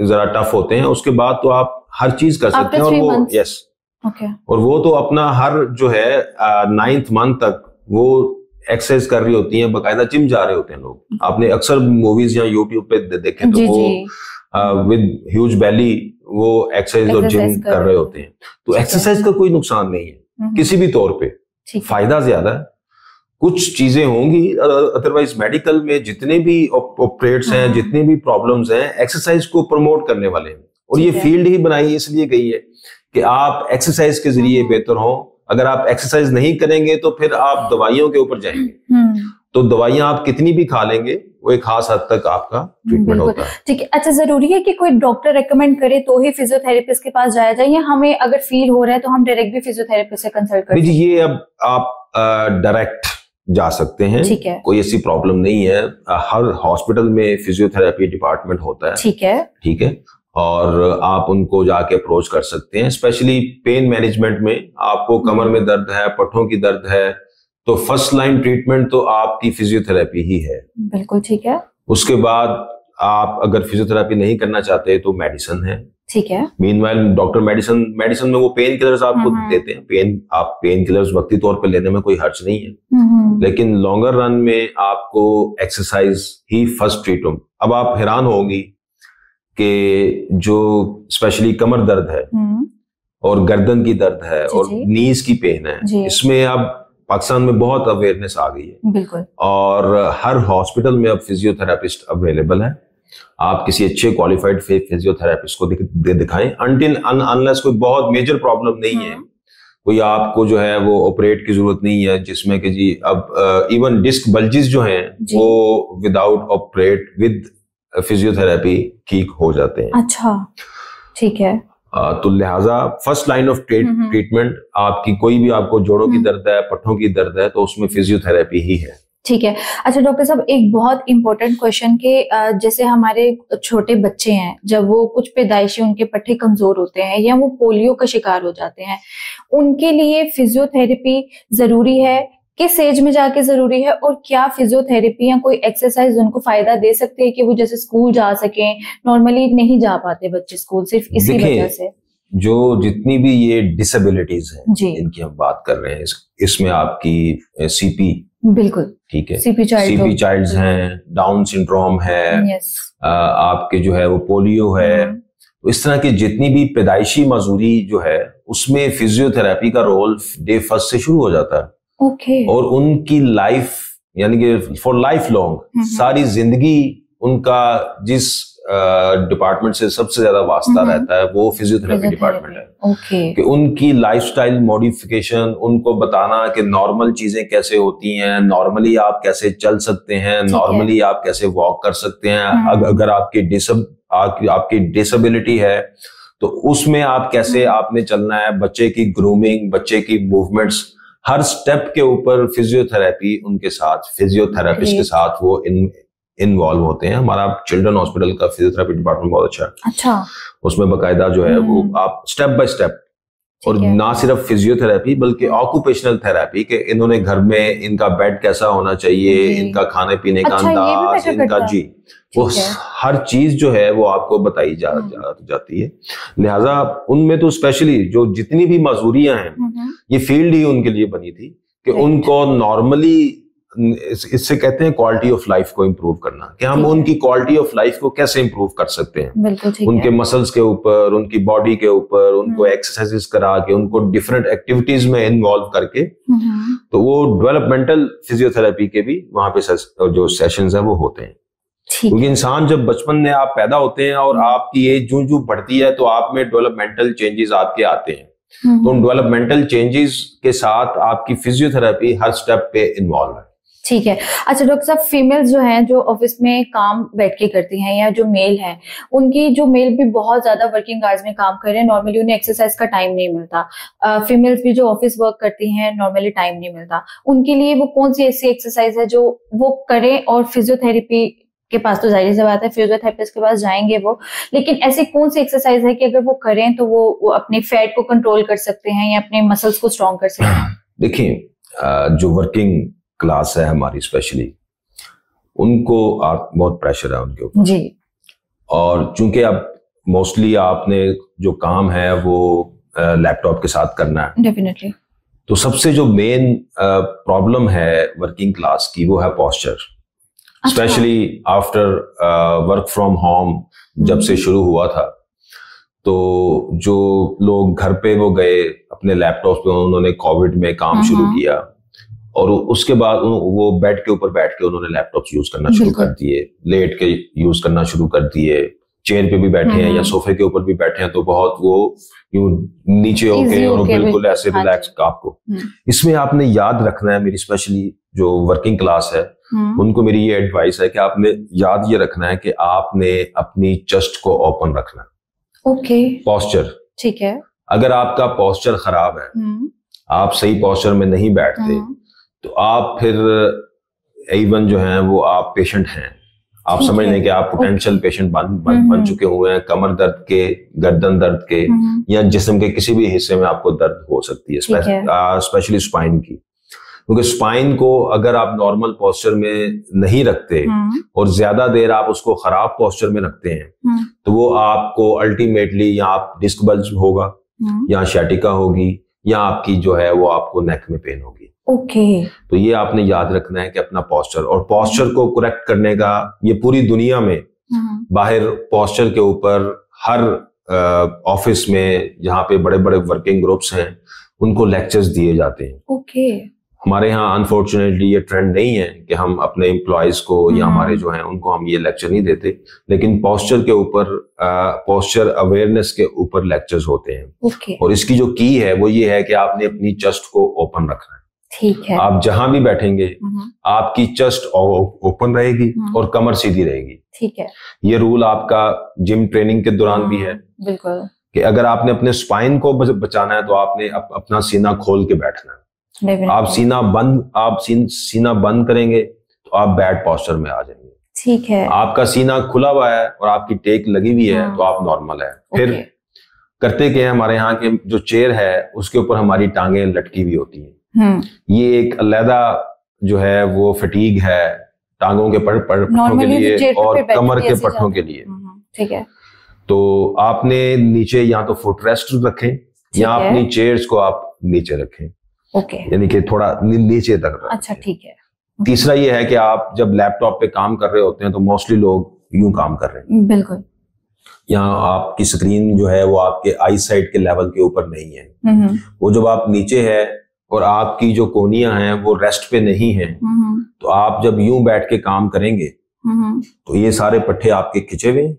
जरा टफ होते हैं, उसके बाद तो आप हर चीज कर सकते हैं। और वो यस और वो तो अपना हर जो है 9th मंथ तक वो एक्सरसाइज कर रही होती हैं, बकायदा जिम जा रहे होते हैं लोग। आपने अक्सर मूवीज या यूट्यूब पे देखे तो वो विद ह्यूज बेली वो एक्सरसाइज और जिम कर रहे होते हैं। तो एक्सरसाइज का कोई नुकसान नहीं है किसी भी तौर पे, फायदा ज्यादा है। कुछ चीजें होंगी, अदरवाइज मेडिकल में जितने भी ऑपरेट्स हैं, जितने भी प्रॉब्लम्स हैं, एक्सरसाइज को प्रमोट करने वाले हैं। और ये फील्ड ही बनाई इसलिए गई है कि आप एक्सरसाइज के जरिए बेहतर हो। अगर आप एक्सरसाइज नहीं करेंगे तो फिर आप दवाइयों के ऊपर जाएंगे। तो दवाइयां आप कितनी भी खा लेंगे, वो एक खास हद तक आपका ट्रीटमेंट होता है। ठीक है। अच्छा, जरूरी है कि कोई डॉक्टर रेकमेंड करे तो ही फिजियोथेरेपिस्ट के पास जाया जाए, या हमें अगर फील हो रहा है तो हम डायरेक्ट भी फिजियोथेरेपिस्ट से कंसल्ट कर सकते हैं? ये अब आप डायरेक्ट जा सकते हैं, ठीक है, कोई ऐसी प्रॉब्लम नहीं है। हर हॉस्पिटल में फिजियोथेरेपी डिपार्टमेंट होता है। ठीक है, ठीक है। और आप उनको जाके अप्रोच कर सकते हैं। स्पेशली पेन मैनेजमेंट में आपको कमर में दर्द है, पट्टों की दर्द है, तो फर्स्ट लाइन ट्रीटमेंट तो आपकी फिजियोथेरेपी ही है। बिल्कुल ठीक है। उसके बाद आप अगर फिजियोथेरेपी नहीं करना चाहते तो मेडिसिन है। ठीक है। मीनवाइल डॉक्टर मेडिसिन में वो पेन किलर्स आपको देते हैं। पेन किलर्स वक्ती तौर पे लेने में कोई हर्ज नहीं है, लेकिन लॉन्गर रन में आपको एक्सरसाइज ही फर्स्ट ट्रीटमेंट। अब आप हैरान होंगी कि जो स्पेशली कमर दर्द है और गर्दन की दर्द है और नीज की पेन है, इसमें अब पाकिस्तान में बहुत अवेयरनेस आ गई है। बिल्कुल। और हर हॉस्पिटल में अब फिजियोथेरेपिस्ट अवेलेबल है। आप किसी अच्छे क्वालिफाइड फिजियोथेरेपिस्ट को दिखाएं। अनटिल अनलेस कोई बहुत मेजर प्रॉब्लम नहीं है, कोई आपको जो है वो ऑपरेट की जरूरत नहीं है, जिसमें कि जी अब इवन डिस्क बल्जिस जो हैं वो विदाउट ऑपरेट विद फिजियोथेरेपी ठीक हो जाते हैं। अच्छा, ठीक है। तो लिहाजा फर्स्ट लाइन ऑफ ट्रीटमेंट आपकी कोई भी, आपको जोड़ों की दर्द है, पट्टों की दर्द है, तो उसमें फिजियोथेरेपी ही है। ठीक है। अच्छा डॉक्टर साहब, एक बहुत इंपॉर्टेंट क्वेश्चन के जैसे हमारे छोटे बच्चे हैं, जब वो कुछ पैदाइशी उनके पट्टे कमजोर होते हैं या वो पोलियो का शिकार हो जाते हैं, उनके लिए फिजियोथेरेपी जरूरी है? किस एज में जाके जरूरी है? और क्या फिजियोथेरेपी या कोई एक्सरसाइज उनको फायदा दे सकते हैं कि वो जैसे स्कूल जा सकें? नॉर्मली नहीं जा पाते बच्चे स्कूल सिर्फ इसी वजह से। जो जितनी भी ये डिसेबिलिटीज हैं इनकी हम बात कर रहे हैं, इसमें आपकी सीपी, बिल्कुल ठीक है, सीपी चाइल्ड्स हैं, डाउन सिंड्रोम है, आपके जो है वो पोलियो है, तो इस तरह की जितनी भी पैदाइशी मजूरी जो है उसमें फिजियोथेरेपी का रोल डे फर्स्ट से शुरू हो जाता है। और उनकी लाइफ यानी कि फॉर लाइफ लॉन्ग, सारी जिंदगी उनका जिस डिपार्टमेंट से सबसे ज्यादा वास्ता रहता है वो फिजियोथेरेपी डिपार्टमेंट है। कि उनकी लाइफस्टाइल मॉडिफिकेशन, उनको बताना कि नॉर्मल चीजें कैसे होती हैं, नॉर्मली आप कैसे चल सकते हैं, नॉर्मली आप कैसे वॉक कर सकते हैं, अगर आपकी डिसेबिलिटी है तो उसमें आप कैसे आपने चलना है, बच्चे की ग्रूमिंग, बच्चे की मूवमेंट्स, हर स्टेप के ऊपर फिजियोथेरेपी उनके साथ, फिजियोथेरेपिस्ट के साथ वो इन्वॉल्व होते हैं। हमारा चिल्ड्रन हॉस्पिटल का फिजियोथेरेपी डिपार्टमेंट बहुत अच्छा है। अच्छा। उसमें बाकायदा जो है वो आप स्टेप बाय स्टेप, और ना सिर्फ फिजियोथेरेपी बल्कि ऑक्यूपेशनल थेरेपी, के इन्होंने घर में इनका बेड कैसा होना चाहिए, इनका खाने पीने का अंदाज, इनका जी, वो हर चीज जो है वो आपको बताई जाती है। लिहाजा उनमें तो स्पेशली जो जितनी भी मजदूरियां हैं, ये फील्ड ही उनके लिए बनी थी कि उनको नॉर्मली, इससे कहते हैं क्वालिटी ऑफ लाइफ को इम्प्रूव करना, कि हम उनकी क्वालिटी ऑफ लाइफ को कैसे इम्प्रूव कर सकते हैं। उनके मसल्स के ऊपर, उनकी बॉडी के ऊपर, उनको एक्सरसाइजेस करा के, उनको डिफरेंट एक्टिविटीज में इन्वॉल्व करके, तो वो डेवलपमेंटल फिजियोथेरेपी के भी वहां पे जो सेशंस हैं वो होते हैं। क्योंकि इंसान जब बचपन में आप पैदा होते हैं और आपकी एज जूं जूं बढ़ती है तो आप में डेवलपमेंटल चेंजेस आपके आते हैं, तो उन डेवलपमेंटल चेंजेस के साथ आपकी फिजियोथेरेपी हर स्टेप पे इन्वॉल्व है। ठीक है। अच्छा डॉक्टर साहब, फीमेल्स जो हैं जो ऑफिस में काम बैठ के करती हैं या जो मेल हैं, उनकी जो मेल भी बहुत ज्यादा वर्किंग आवर्स में काम कर रहे हैं, नॉर्मली उन्हें एक्सरसाइज का टाइम नहीं मिलता। फीमेल्स भी जो ऑफिस वर्क करती हैं नॉर्मली टाइम नहीं मिलता, उनके लिए वो कौन सी ऐसी एक्सरसाइज है जो वो करें? और फिजियोथेरेपी के पास तो जाहिर सी बात है फिजियोथेरेपिस्ट के पास जाएंगे वो, लेकिन ऐसी कौन सी एक्सरसाइज है कि अगर वो करें तो वो अपने फैट को कंट्रोल कर सकते हैं या अपने मसल्स को स्ट्रॉन्ग कर सकते हैं? देखिए, जो वर्किंग क्लास है हमारी, स्पेशली उनको आप बहुत प्रेशर है उनके ऊपर जी, और चूंकि अब मोस्टली आपने जो काम है वो लैपटॉप के साथ करना है, डेफिनेटली। तो सबसे जो मेन प्रॉब्लम है वर्किंग क्लास की वो है posture, specially after work from home जब से शुरू हुआ था। तो जो लोग घर पे वो गए अपने लैपटॉप पे, उन्होंने कोविड में काम शुरू किया और उसके बाद वो बेड के ऊपर बैठ के उन्होंने लैपटॉप यूज करना शुरू कर दिए, लेट के यूज करना शुरू कर दिए, चेयर पे भी बैठे हैं या सोफे के ऊपर भी बैठे हैं तो बहुत वो यूं नीचे होके और बिल्कुल ऐसे रिलैक्स आपको। इसमें आपने याद रखना है, मेरी स्पेशली जो वर्किंग क्लास है उनको मेरी ये एडवाइस है कि आपने याद ये रखना है कि आपने अपनी चेस्ट को ओपन रखना है। ओके, पोस्चर, ठीक है। अगर आपका पोस्चर खराब है, आप सही पोस्चर में नहीं बैठते, तो आप फिर इवन जो है वो आप पेशेंट हैं, आप समझ लें कि आप पोटेंशियल पेशेंट बन चुके हुए हैं। कमर दर्द के, गर्दन दर्द के या जिस्म के किसी भी हिस्से में आपको दर्द हो सकती है, स्पेशली स्पाइन की, क्योंकि स्पाइन को अगर आप नॉर्मल पोस्चर में नहीं रखते और ज्यादा देर आप उसको खराब पोस्चर में रखते हैं तो वो आपको अल्टीमेटली या आप डिस्क बल्ज होगा या शैटिका होगी या आपकी जो है वो आपको नेक में पेन होगी। ओके, तो ये आपने याद रखना है कि अपना पोस्चर, और पोस्चर को करेक्ट करने का ये पूरी दुनिया में बाहर पोस्चर के ऊपर हर ऑफिस में जहाँ पे बड़े बड़े वर्किंग ग्रुप्स हैं उनको लेक्चर्स दिए जाते हैं। ओके, हमारे यहाँ अनफॉर्चुनेटली ये ट्रेंड नहीं है कि हम अपने एम्प्लॉयज को या हमारे जो हैं उनको हम ये लेक्चर नहीं देते, लेकिन पोस्चर के ऊपर, पोस्चर अवेयरनेस के ऊपर लेक्चर्स होते हैं। और इसकी जो की है वो ये है कि आपने अपनी चेस्ट को ओपन रखना है। ठीक है। आप जहां भी बैठेंगे आपकी चेस्ट ओपन रहेगी और कमर सीधी रहेगी। ठीक है। ये रूल आपका जिम ट्रेनिंग के दौरान भी है, बिल्कुल, कि अगर आपने अपने स्पाइन को बचाना है तो आपने अपना सीना खोल के बैठना है। आप सीना बंद करेंगे तो आप बैड पोस्चर में आ जाएंगे। ठीक है। आपका सीना खुला हुआ है और आपकी टेक लगी हुई है तो आप नॉर्मल है। फिर करते क्या है, हमारे यहाँ के जो चेयर है उसके ऊपर हमारी टांगे लटकी हुई होती हैं। ये एक अलग जो है वो फटीग है टांगों के पट्टों के लिए और कमर के पट्टों के लिए। ठीक है। तो आपने नीचे या तो फुट रेस्ट रखें या अपनी चेयर्स को आप नीचे रखें। ओके, यानी कि थोड़ा नीचे तक रखें। अच्छा, ठीक है। तीसरा ये है कि आप जब लैपटॉप पे काम कर रहे होते हैं तो मोस्टली लोग यूं काम कर रहे हैं। बिल्कुल। यहाँ आपकी स्क्रीन जो है वो आपके आई साइड के लेवल के ऊपर नहीं है। वो जब आप नीचे है और आपकी जो कोनियां हैं वो रेस्ट पे नहीं है, तो आप जब यूं बैठ के काम करेंगे तो ये सारे पट्टे आपके खिंचे हुए हैं,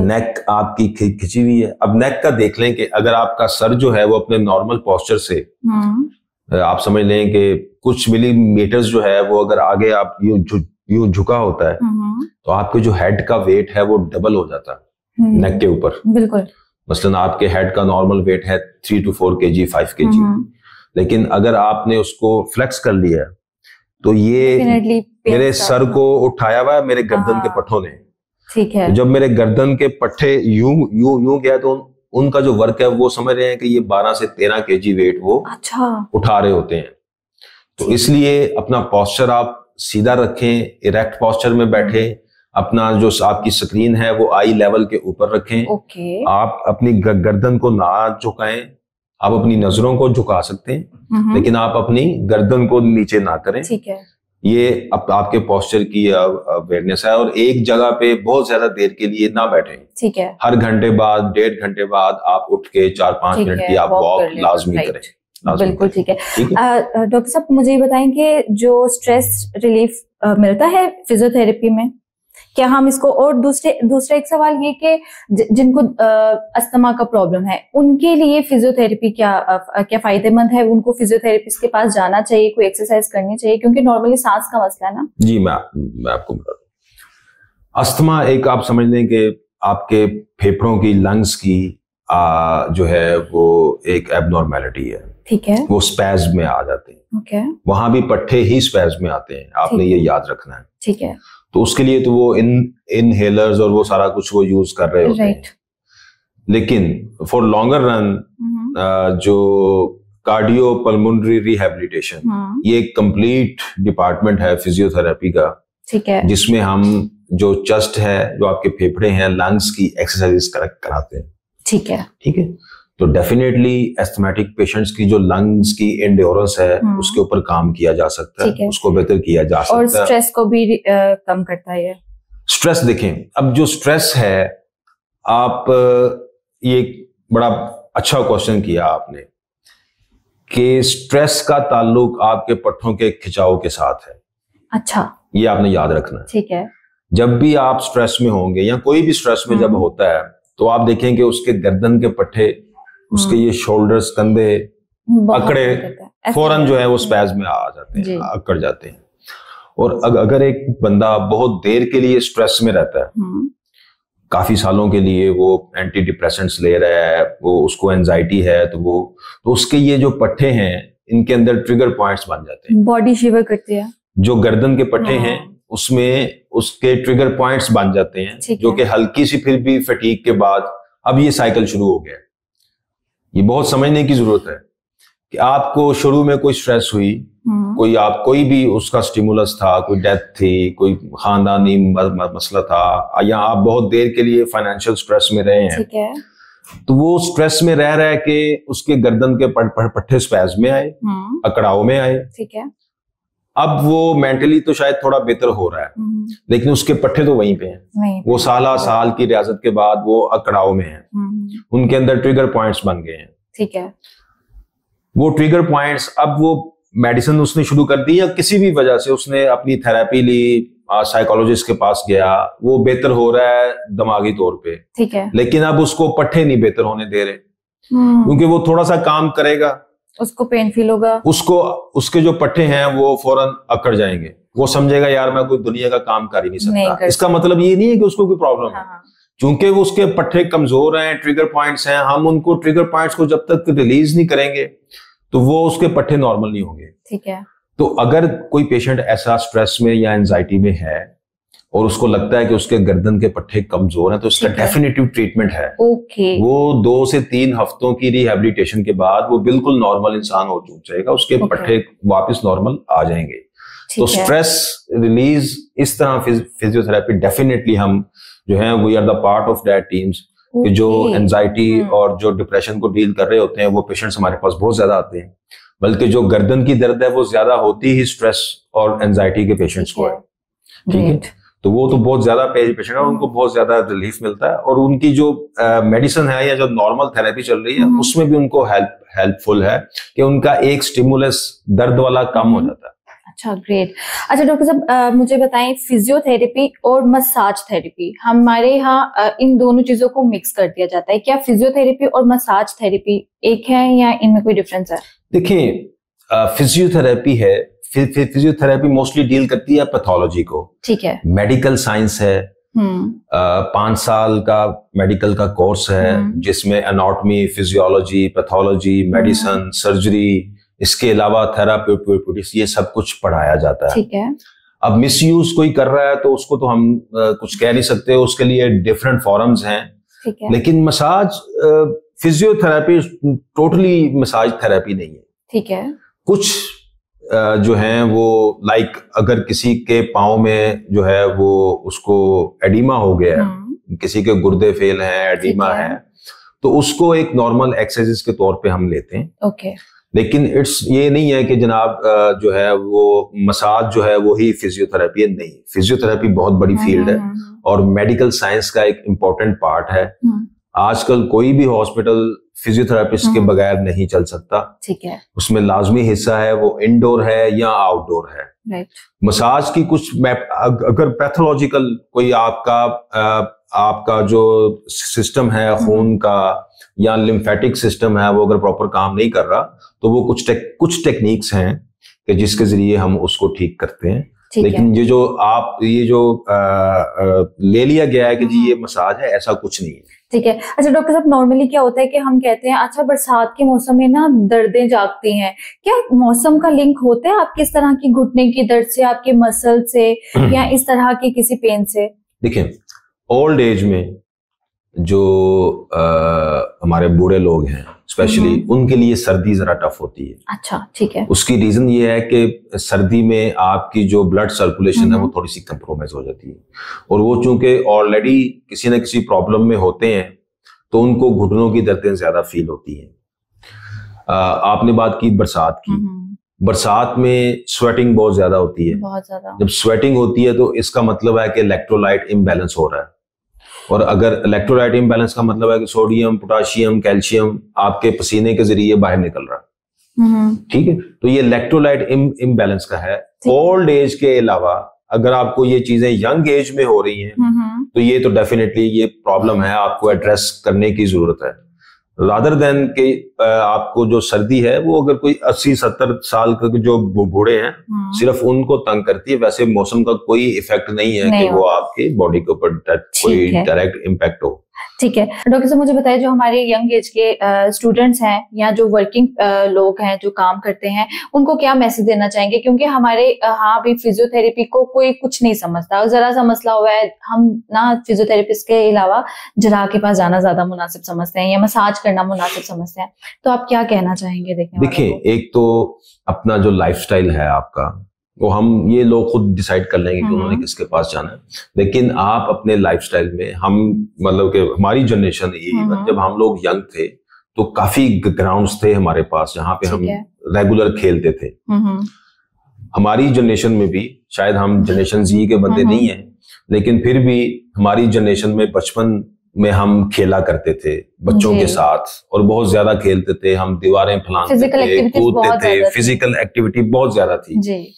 नेक आपकी खिंची हुई है। अब नेक का देख लें कि अगर आपका सर जो है वो अपने नॉर्मल पोस्चर से आप समझ लें कि कुछ मिलीमीटर्स जो है वो अगर आगे आप यूं झुका होता है तो आपके जो हेड का वेट है वो डबल हो जाता है नेक के ऊपर। बिल्कुल। मसलन आपके हेड का नॉर्मल वेट है 3 to 4 kg, 5 kg, लेकिन अगर आपने उसको फ्लेक्स कर लिया तो ये मेरे सर को उठाया हुआ है मेरे गर्दन के पट्टों ने। ठीक है। जब मेरे गर्दन के पट्टे यूं गया तो उनका जो वर्क है वो समझ रहे हैं कि ये 12 से 13 kg वेट वो उठा रहे होते हैं। तो इसलिए अपना पोस्चर आप सीधा रखें, इरेक्ट पोस्चर में बैठे, अपना जो आपकी स्क्रीन है वो आई लेवल के ऊपर रखें। आप अपनी गर्दन को ना झुकाएं, आप अपनी नजरों को झुका सकते हैं लेकिन आप अपनी गर्दन को नीचे ना करें। ठीक है। ये आपके पोस्चर की अवेयरनेस है। और एक जगह पे बहुत ज्यादा देर के लिए ना बैठें। ठीक है। हर घंटे बाद, 1.5 घंटे बाद आप उठ के 4-5 मिनट की आप वॉक लाजमी करें। बिल्कुल, ठीक है। डॉक्टर साहब मुझे ये बताएं कि जो स्ट्रेस रिलीफ मिलता है फिजियोथेरेपी में, क्या हम इसको, और दूसरा एक सवाल ये कि जिनको अस्थमा का प्रॉब्लम है उनके लिए फिजियोथेरेपी क्या फायदेमंद है? उनको फिजियोथेरेपिस्ट के पास जाना चाहिए, कोई एक्सरसाइज करनी चाहिए, क्योंकि नॉर्मली सांस का मसला है ना? जी, मैं आपको बता दूं, अस्थमा एक आप समझ लें कि आपके फेफड़ों की, लंग्स की जो है वो एक एबनॉर्मेलिटी है। ठीक है। वो स्पैज्म में आ जाते हैं। ओके। वहां भी पट्टे ही स्पैज्म में आते हैं, आपने ये याद रखना है। ठीक है। तो उसके लिए तो वो इनहेलर्स और वो सारा कुछ वो यूज कर रहे होते हैं, लेकिन फॉर लॉन्गर रन जो कार्डियो पल्मोनरी रिहैबिलिटेशन, ये एक कंप्लीट डिपार्टमेंट है फिजियोथेरेपी का। ठीक है। जिसमें हम जो चेस्ट है, जो आपके फेफड़े हैं, लंग्स की एक्सरसाइज कराते हैं। ठीक है। ठीक है। तो डेफिनेटली एस्थमेटिक पेशेंट्स की जो लंग्स की एंड्योरेंस है उसके ऊपर काम किया जा सकता है, उसको बेहतर किया जा सकता है। और स्ट्रेस को भी कम करता है। स्ट्रेस देखें, अब जो स्ट्रेस है, आप ये बड़ा अच्छा क्वेश्चन किया आपने कि स्ट्रेस का ताल्लुक आपके पट्टों के खिंचाव के साथ है। अच्छा, ये आपने याद रखना है। ठीक है। जब भी आप स्ट्रेस में होंगे या कोई भी स्ट्रेस में जब होता है तो आप देखेंगे उसके गर्दन के पट्टे, उसके ये शोल्डर्स, कंधे अकड़े फौरन जो है वो स्पैज्म में आ जाते हैं, अकड़ जाते हैं। और अगर एक बंदा बहुत देर के लिए स्ट्रेस में रहता है, काफी सालों के लिए वो एंटी डिप्रेसेंट्स ले रहा है, वो उसको एंजाइटी है, तो उसके ये जो पट्टे हैं इनके अंदर ट्रिगर पॉइंट्स बन जाते हैं, बॉडी शिवर करती है। जो गर्दन के पट्टे हैं उसमें उसके ट्रिगर पॉइंट्स बन जाते हैं, जो कि हल्की सी फिर भी फटीग के बाद अब ये साइकिल शुरू हो गया। ये बहुत समझने की जरूरत है कि आपको शुरू में कोई स्ट्रेस हुई, कोई भी उसका स्टिमुलस था, कोई डेथ थी, कोई खानदानी मसला था, या आप बहुत देर के लिए फाइनेंशियल स्ट्रेस में रहे हैं, ठीक है। तो वो स्ट्रेस में रह के उसके गर्दन के पट्टे स्पैज्म में आए, अकड़ाव में आए। ठीक है। अब वो मेंटली तो शायद थोड़ा बेहतर हो रहा है, लेकिन उसके पट्टे तो वहीं पे हैं। वो साल की रियाजत के बाद वो अकड़ाव में हैं, उनके अंदर ट्रिगर पॉइंट्स बन गए हैं। ठीक है। वो ट्रिगर पॉइंट्स, अब वो मेडिसिन उसने शुरू कर दी या किसी भी वजह से उसने अपनी थेरेपी ली, साइकोलॉजिस्ट के पास गया, वो बेहतर हो रहा है दिमागी तौर पे, ठीक है, लेकिन अब उसको पट्टे नहीं बेहतर होने दे रहे, क्योंकि वो थोड़ा सा काम करेगा, उसको पेन फील होगा, उसके जो पट्टे हैं वो फौरन अकड़ जाएंगे। वो समझेगा यार मैं कोई दुनिया का काम कर ही नहीं सकता। इसका मतलब ये नहीं है कि उसको कोई प्रॉब्लम है, क्योंकि वो उसके पट्टे कमजोर हैं, ट्रिगर पॉइंट्स हैं। हम उनको ट्रिगर पॉइंट्स को जब तक रिलीज नहीं करेंगे तो वो उसके पट्टे नॉर्मल नहीं होंगे। ठीक है। तो अगर कोई पेशेंट ऐसा स्ट्रेस में या एंजाइटी में है और उसको लगता है कि उसके गर्दन के पट्टे कमजोर हैं, तो इसका डेफिनेटिव ट्रीटमेंट है। वो 2 से 3 हफ्तों की रिहैबिलिटेशन के बाद वो बिल्कुल नॉर्मल इंसान हो जाएगा, उसके पट्टे वापस नॉर्मल आ जाएंगे। तो स्ट्रेस रिलीज इस तरह फिजियोथेरेपी डेफिनेटली हम जो है we are the part of that teams, कि जो एंजाइटी और जो डिप्रेशन को डील कर रहे होते हैं वो पेशेंट्स हमारे पास बहुत ज्यादा आते हैं, बल्कि जो गर्दन की दर्द है वो ज्यादा होती ही स्ट्रेस और एंजाइटी के पेशेंट्स को है। ठीक है। तो वो तो बहुत ज्यादा पेशेंट है, उनको बहुत ज्यादा रिलीफ मिलता है, और उनकी जो मेडिसिन है या जो नॉर्मल थेरेपी चल रही है उसमें भी उनको हेल्पफुल है कि उनका एक स्टिमुलस दर्द वाला कम हो जाता है। अच्छा, ग्रेट। अच्छा डॉक्टर साहब, मुझे बताएं, फिजियोथेरेपी और मसाज थेरेपी, हमारे यहाँ इन दोनों चीजों को मिक्स कर दिया जाता है। क्या फिजियोथेरेपी और मसाज थेरेपी एक है या इनमें कोई डिफरेंस है? देखिए, फिजियोथेरेपी है, फिजियोथेरेपी मोस्टली डील करती है पैथोलॉजी को। ठीक है। मेडिकल साइंस है, 5 साल का मेडिकल का कोर्स है जिसमें anatomy, physiology, pathology, medicine, surgery, इसके अलावा थेराप्यूटिक्स, ये सब कुछ पढ़ाया जाता है। ठीक है। अब मिसयूज कोई कर रहा है तो उसको तो हम कुछ कह नहीं सकते, उसके लिए डिफरेंट फॉरम्स हैं। ठीक है। लेकिन massage physiotherapy totally massage therapy नहीं है। ठीक है। कुछ जो हैं वो लाइक अगर किसी के पाँव में जो है वो उसको एडिमा हो गया है, किसी के गुर्दे फेल हैं, एडिमा है, तो उसको एक नॉर्मल एक्सरसाइज के तौर पे हम लेते हैं। ओके। लेकिन ये नहीं है कि जनाब जो है वो मसाज जो है वो ही फिजियोथेरेपी है, नहीं। फिजियोथेरेपी बहुत बड़ी फील्ड है और मेडिकल साइंस का एक इम्पोर्टेंट पार्ट है। आजकल कोई भी हॉस्पिटल फिजियोथेरेपिस्ट के बगैर नहीं चल सकता। ठीक है। उसमें लाजमी हिस्सा है वो इंडोर है या आउटडोर है। राइट। मसाज की कुछ अगर पैथोलॉजिकल कोई आपका जो सिस्टम है खून का या लिम्फेटिक सिस्टम है वो अगर प्रॉपर काम नहीं कर रहा तो वो कुछ टेक्निक्स हैं कि जिसके जरिए हम उसको ठीक करते हैं। लेकिन ये जो ले लिया गया है कि जी ये मसाज है, ऐसा कुछ नहीं है। ठीक है। अच्छा डॉक्टर साहब, नॉर्मली क्या होता है कि हम कहते हैं अच्छा बरसात के मौसम में ना दर्दें जागती हैं, क्या मौसम का लिंक होता है आपके इस तरह की घुटने की दर्द से, आपके मसल से या इस तरह की किसी पेन से? देखिए, ओल्ड एज में जो हमारे बूढ़े लोग हैं स्पेशली, उनके लिए सर्दी जरा टफ होती है। अच्छा, ठीक है। उसकी रीजन ये है कि सर्दी में आपकी जो ब्लड सर्कुलेशन है वो थोड़ी सी कंप्रोमाइज हो जाती है, और वो चूंकि ऑलरेडी किसी न किसी प्रॉब्लम में होते हैं तो उनको घुटनों की दर्दें ज्यादा फील होती हैं। आपने बात की बरसात की, बरसात में स्वेटिंग बहुत ज्यादा होती है। बहुत ज्यादा। जब स्वेटिंग होती है तो इसका मतलब है कि इलेक्ट्रोलाइट इम्बैलेंस हो रहा है, और अगर इलेक्ट्रोलाइट इम्बैलेंस का मतलब है कि सोडियम, पोटाशियम, कैल्शियम आपके पसीने के जरिए बाहर निकल रहा है, ठीक है, तो ये इलेक्ट्रोलाइट इम्बैलेंस का है। ओल्ड एज के अलावा अगर आपको ये चीजें यंग एज में हो रही हैं तो ये तो डेफिनेटली ये प्रॉब्लम है, आपको एड्रेस करने की जरूरत है, रादर देन के आपको जो सर्दी है वो अगर कोई 80-70 साल के जो बूढ़े हैं सिर्फ उनको तंग करती है, वैसे मौसम का कोई इफेक्ट नहीं है कि वो आपके बॉडी के ऊपर कोई डायरेक्ट इम्पैक्ट हो। ठीक है। डॉक्टर साहब मुझे बताइए, जो हमारे यंग एज के स्टूडेंट्स हैं या जो वर्किंग लोग हैं जो काम करते हैं, उनको क्या मैसेज देना चाहेंगे? क्योंकि हमारे यहाँ भी फिजियोथेरेपी को कोई कुछ नहीं समझता, जरा सा मसला हुआ है हम ना फिजियोथेरेपिस्ट के अलावा जराह के पास जाना ज्यादा मुनासिब समझते हैं या मसाज करना मुनासिब समझते हैं, तो आप क्या कहना चाहेंगे? देखिए, एक तो अपना जो लाइफस्टाइल है आपका वो हम ये लोग खुद डिसाइड कर लेंगे कि उन्होंने किसके पास जाना है, लेकिन आप अपने लाइफस्टाइल में, हम मतलब कि हमारी जनरेशन जब हम लोग यंग थे तो काफी ग्राउंड्स थे हमारे पास जहाँ पे हम रेगुलर खेलते थे। हमारी जनरेशन में भी, शायद हम जनरेशन जी के बंदे नहीं हैं, लेकिन फिर भी हमारी जनरेशन में बचपन में हम खेला करते थे बच्चों के साथ और बहुत ज्यादा खेलते थे, हम दीवारें फलाते थे, कूदते थे, फिजिकल एक्टिविटी बहुत ज्यादा थी।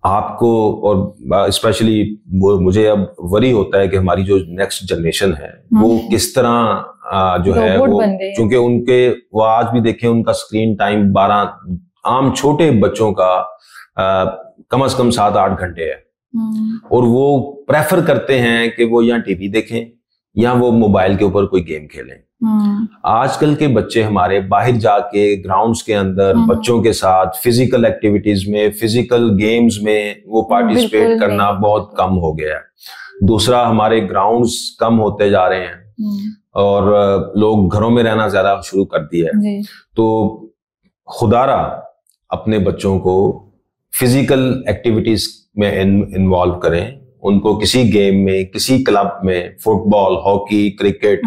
आपको और स्पेशली मुझे अब वरी होता है कि हमारी जो नेक्स्ट जनरेशन है वो किस तरह जो है वो, क्योंकि उनके वो आज भी देखें उनका स्क्रीन टाइम 12, आम छोटे बच्चों का कम से कम 7-8 घंटे है, और वो प्रेफर करते हैं कि वो या टीवी देखें या वो मोबाइल के ऊपर कोई गेम खेलें। आजकल के बच्चे हमारे बाहर जाके ग्राउंड्स के अंदर बच्चों के साथ फिजिकल एक्टिविटीज में, फिजिकल गेम्स में वो पार्टिसिपेट करना बहुत कम हो गया है। दूसरा, हमारे ग्राउंड्स कम होते जा रहे हैं और लोग घरों में रहना ज्यादा शुरू कर दिया है, तो खुदारा अपने बच्चों को फिजिकल एक्टिविटीज में इन्वॉल्व करें, उनको किसी गेम में, किसी क्लब में, फुटबॉल, हॉकी, क्रिकेट,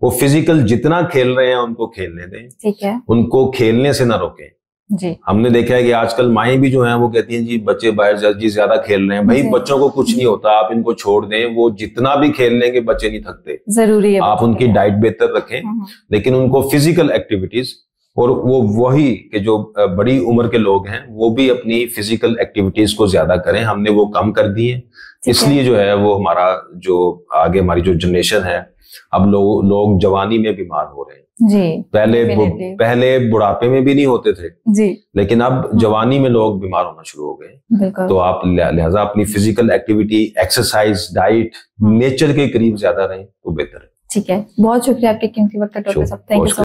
वो फिजिकल जितना खेल रहे हैं उनको खेलने दें, ठीक है, उनको खेलने से ना रोकें। जी। हमने देखा है कि आजकल माएं भी जो हैं वो कहती हैं जी बच्चे बाहर जी ज्यादा खेल रहे हैं, भाई बच्चों को कुछ नहीं होता, आप इनको छोड़ दें, वो जितना भी खेल लेंगे बच्चे नहीं थकते। जरूरी है आप उनकी डाइट बेहतर रखें, लेकिन उनको फिजिकल एक्टिविटीज, और वो वही कि जो बड़ी उम्र के लोग हैं वो भी अपनी फिजिकल एक्टिविटीज को ज्यादा करें, हमने वो कम कर दी है। इसलिए जो है वो हमारा जो आगे हमारी जो जनरेशन है, अब लोग जवानी में बीमार हो रहे हैं जी। पहले बुढ़ापे में भी नहीं होते थे जी, लेकिन अब जवानी में लोग बीमार होना शुरू हो गए। तो आप लिहाजा अपनी physical activity, exercise, diet, nature के करीब ज्यादा रहें तो बेहतर है। ठीक है, बहुत शुक्रिया आपके कीमती वक्त का डॉक्टर साहब। Thank you.